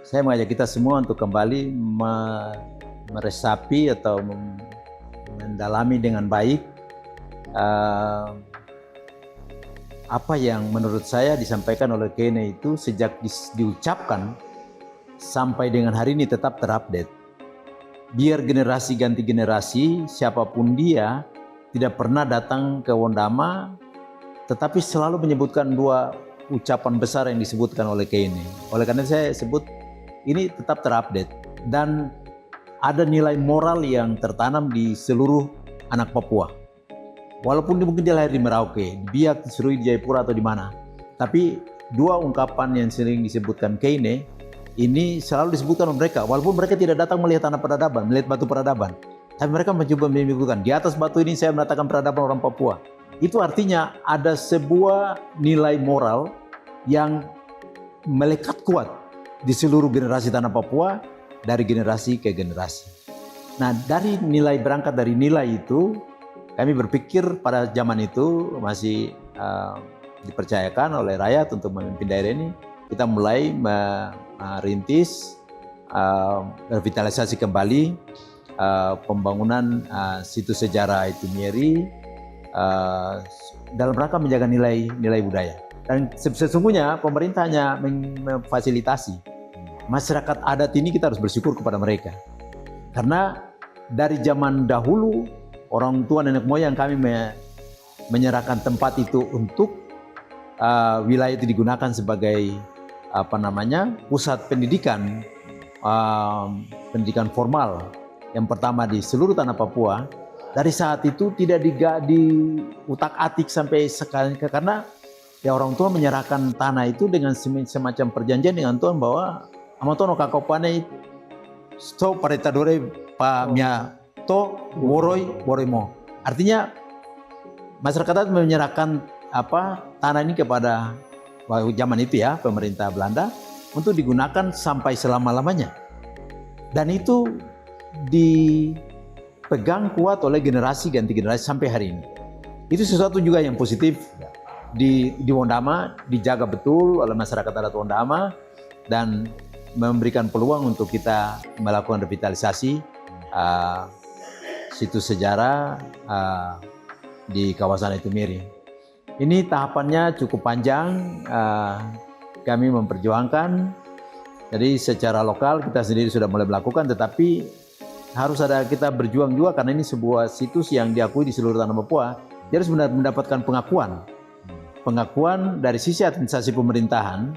saya mengajak kita semua untuk kembali meresapi atau mendalami dengan baik apa yang menurut saya disampaikan oleh Kene itu sejak diucapkan sampai dengan hari ini tetap terupdate. Biar generasi ganti generasi, siapapun dia tidak pernah datang ke Wondama, tetapi selalu menyebutkan dua ucapan besar yang disebutkan oleh Kene. Oleh karena saya sebut ini tetap terupdate dan ada nilai moral yang tertanam di seluruh anak Papua. Walaupun mungkin dia lahir di Merauke, di Biak, di Serui, di Jayapura atau di mana, tapi dua ungkapan yang sering disebutkan Kene ini selalu disebutkan oleh mereka. Walaupun mereka tidak datang melihat tanah peradaban, melihat batu peradaban, tapi mereka mencoba menyebutkan di atas batu ini saya menatakan peradaban orang Papua. Itu artinya ada sebuah nilai moral yang melekat kuat di seluruh generasi tanah Papua dari generasi ke generasi. Nah, berangkat dari nilai itu, kami berpikir pada zaman itu masih dipercayakan oleh rakyat untuk memimpin daerah ini. Kita mulai merintis revitalisasi kembali pembangunan situs sejarah Itumieri dalam rangka menjaga nilai budaya. Dan sesungguhnya pemerintah hanya memfasilitasi. Masyarakat adat ini kita harus bersyukur kepada mereka. Karena dari zaman dahulu orang tua nenek moyang kami menyerahkan tempat itu untuk wilayah itu digunakan sebagai pusat pendidikan formal yang pertama di seluruh tanah Papua. Dari saat itu tidak diutak-atik sampai sekarang, karena ya orang tua menyerahkan tanah itu dengan semacam perjanjian dengan Tuhan bahwa amatono kakopane sto paretadore pa mia to woroi mo. Artinya masyarakat adat menyerahkan tanah ini kepada zaman itu ya pemerintah Belanda untuk digunakan sampai selama-lamanya. Dan itu dipegang kuat oleh generasi ganti generasi sampai hari ini. Itu sesuatu juga yang positif di Wondama, dijaga betul oleh masyarakat adat Wondama dan memberikan peluang untuk kita melakukan revitalisasi situs sejarah di kawasan Itumieri. Ini tahapannya cukup panjang, kami memperjuangkan. Jadi secara lokal kita sendiri sudah mulai melakukan, tetapi harus ada kita berjuang juga karena ini sebuah situs yang diakui di seluruh tanah Papua. Dia harus mendapatkan pengakuan dari sisi administrasi pemerintahan,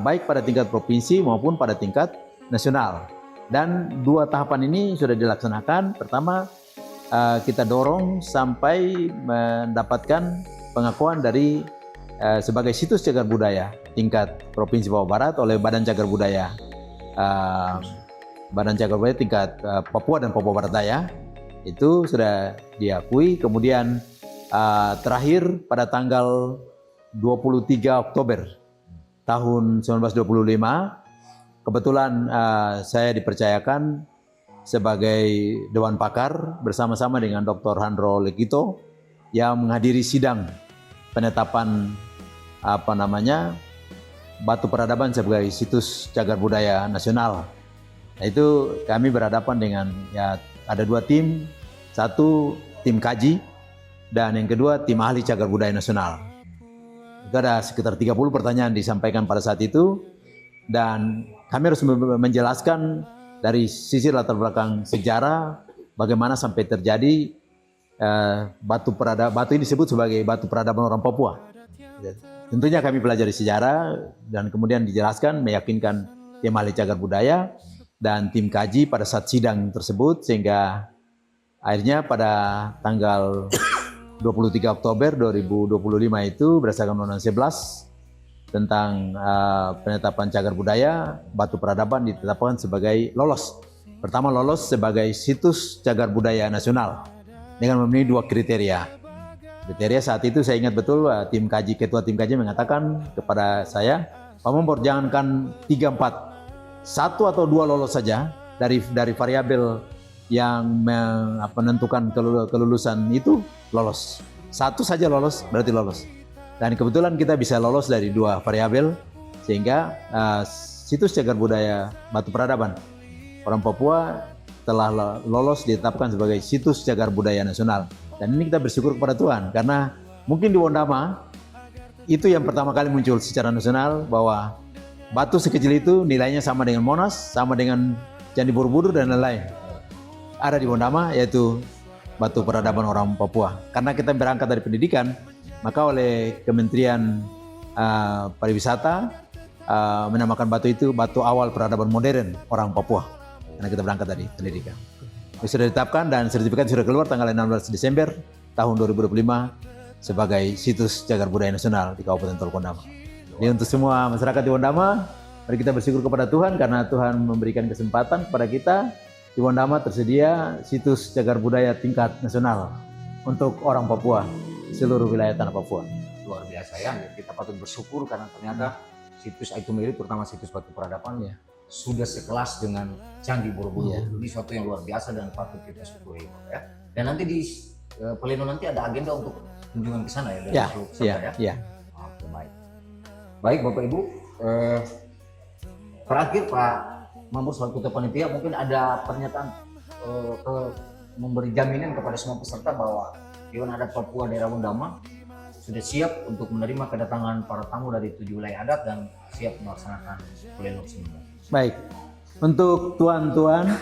baik pada tingkat provinsi maupun pada tingkat nasional. Dan dua tahapan ini sudah dilaksanakan. Pertama, kita dorong sampai mendapatkan pengakuan dari sebagai situs cagar budaya tingkat Provinsi Papua Barat oleh Badan Cagar Budaya tingkat Papua dan Papua Barat Daya. Itu sudah diakui. Kemudian terakhir pada tanggal 23 Oktober tahun 1925, kebetulan saya dipercayakan sebagai Dewan Pakar bersama-sama dengan Dr. Handro Legito yang menghadiri sidang penetapan batu peradaban sebagai situs cagar budaya nasional. Nah, itu kami berhadapan dengan ada dua tim, satu tim kaji dan yang kedua tim ahli cagar budaya nasional. Itu ada sekitar 30 pertanyaan disampaikan pada saat itu dan kami harus menjelaskan dari sisi latar belakang sejarah bagaimana sampai terjadi batu ini disebut sebagai batu peradaban orang Papua. Tentunya kami pelajari sejarah dan kemudian dijelaskan, meyakinkan tim ahli cagar budaya dan tim kaji pada saat sidang tersebut, sehingga akhirnya pada tanggal 23 Oktober 2025 itu berdasarkan Undang-Undang 11 tentang penetapan cagar budaya, batu peradaban ditetapkan sebagai lolos. Pertama lolos sebagai situs cagar budaya nasional dengan memenuhi dua kriteria. Kriteria saat itu saya ingat betul ketua tim kaji mengatakan kepada saya Pak Membor, jangankan 3, 4, 1 atau 2 lolos saja dari variabel yang menentukan kelulusan itu lolos. 1 saja lolos berarti lolos. Dan kebetulan kita bisa lolos dari 2 variabel, sehingga situs cagar budaya Batu Peradaban orang Papua telah lolos ditetapkan sebagai situs cagar budaya nasional. Dan ini kita bersyukur kepada Tuhan, karena mungkin di Wondama itu yang pertama kali muncul secara nasional bahwa batu sekecil itu nilainya sama dengan Monas, sama dengan Candi Borobudur dan lain-lain. Ada di Wondama, yaitu Batu Peradaban orang Papua. Karena kita berangkat dari pendidikan, maka oleh Kementerian Pariwisata menamakan batu itu batu awal peradaban modern orang Papua. Karena kita berangkat dari pendidikan. Ini sudah ditetapkan dan sertifikat sudah keluar tanggal 16 Desember tahun 2025 sebagai situs cagar budaya nasional di Kabupaten Tol Wondama. Jadi untuk semua masyarakat di Wondama, mari kita bersyukur kepada Tuhan karena Tuhan memberikan kesempatan kepada kita. Di Wondama tersedia situs cagar budaya tingkat nasional untuk orang Papua, seluruh wilayah tanah Papua. Luar biasa ya, kita patut bersyukur karena ternyata situs Aitumelu, terutama situs Batu Peradaban, sudah sekelas dengan Candi Borobudur. Ini suatu yang luar biasa dan patut kita syukuri, ya. Dan nanti di Pleno nanti ada agenda untuk kunjungan ke sana ya dari seluruh peserta ya. Oke, baik. Baik Bapak Ibu, terakhir Pak Mambur selaku ketua panitia mungkin ada pernyataan memberi jaminan kepada semua peserta bahwa Dewan Adat Papua Daerah Wondama sudah siap untuk menerima kedatangan para tamu dari 7 wilayah adat dan siap melaksanakan Pleno semua. Baik, untuk tuan-tuan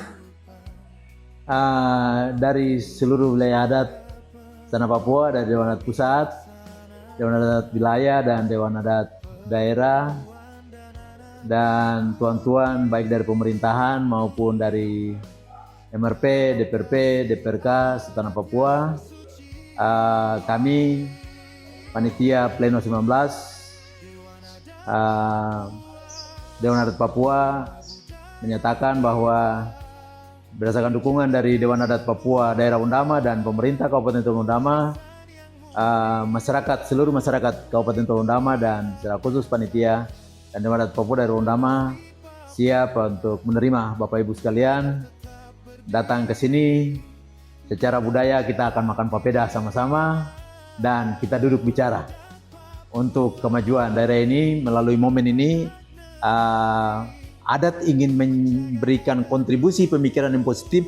dari seluruh wilayah adat tanah Papua, dari Dewan Adat Pusat, Dewan Adat Wilayah, dan Dewan Adat Daerah, dan tuan-tuan baik dari pemerintahan maupun dari MRP, DPRP, DPRK setanah Papua, kami panitia Pleno 19 Dewan Adat Papua menyatakan bahwa berdasarkan dukungan dari Dewan Adat Papua Daerah Wondama dan pemerintah Kabupaten Tol Wondama, seluruh masyarakat Kabupaten Tol Wondama dan secara khusus panitia dan Dewan Adat Papua Daerah Wondama siap untuk menerima Bapak Ibu sekalian datang ke sini. Secara budaya kita akan makan papeda sama-sama dan kita duduk bicara untuk kemajuan daerah ini. Melalui momen ini adat ingin memberikan kontribusi pemikiran yang positif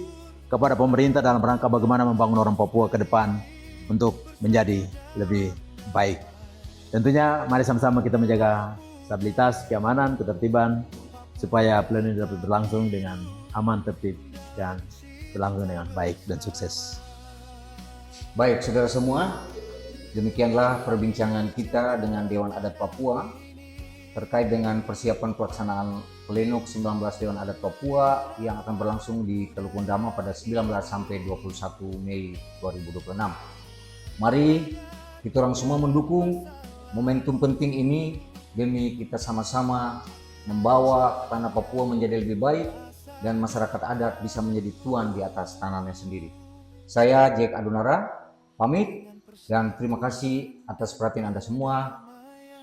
kepada pemerintah dalam rangka bagaimana membangun orang Papua ke depan untuk menjadi lebih baik. Tentunya mari sama-sama kita menjaga stabilitas, keamanan, ketertiban supaya Pleno ini dapat berlangsung dengan aman, tertib, dan berlangsung dengan baik dan sukses. Baik saudara semua, demikianlah perbincangan kita dengan Dewan Adat Papua terkait dengan persiapan pelaksanaan Pleno 19 Dewan Adat Papua yang akan berlangsung di Teluk Wondama pada 19 sampai 21 Mei 2026. Mari kita orang semua mendukung momentum penting ini demi kita sama-sama membawa tanah Papua menjadi lebih baik dan masyarakat adat bisa menjadi tuan di atas tanahnya sendiri. Saya Jack Adunara pamit dan terima kasih atas perhatian Anda semua.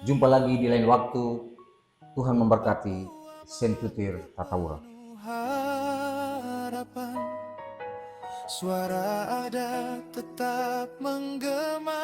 Jumpa lagi di lain waktu. Tuhan memberkati. Sentutir Tatawura. Harapan suara adat tetap menggema.